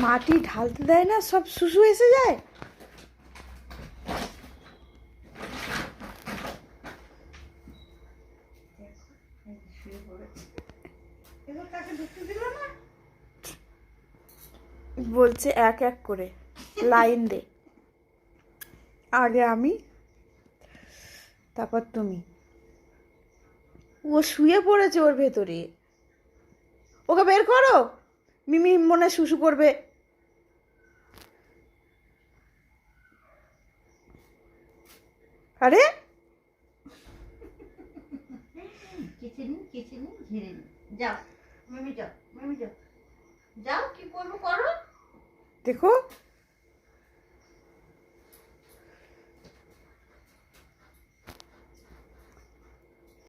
মাটি ঢালতে দেয় না, সব শুশু এসে যায়। বলছে এক এক করে লাইন দে, আগে আমি, তারপর তুমি। ও শুয়ে পড়েছে ওর ভেতরে, ওকে বের করো, মিমি মনে হয় শুশু করবে। আরে কিচেনি কিচেনি ঘিরে নি। যাও মিমি যাও, মিমি যাও, যাও কি করবো করো। দেখো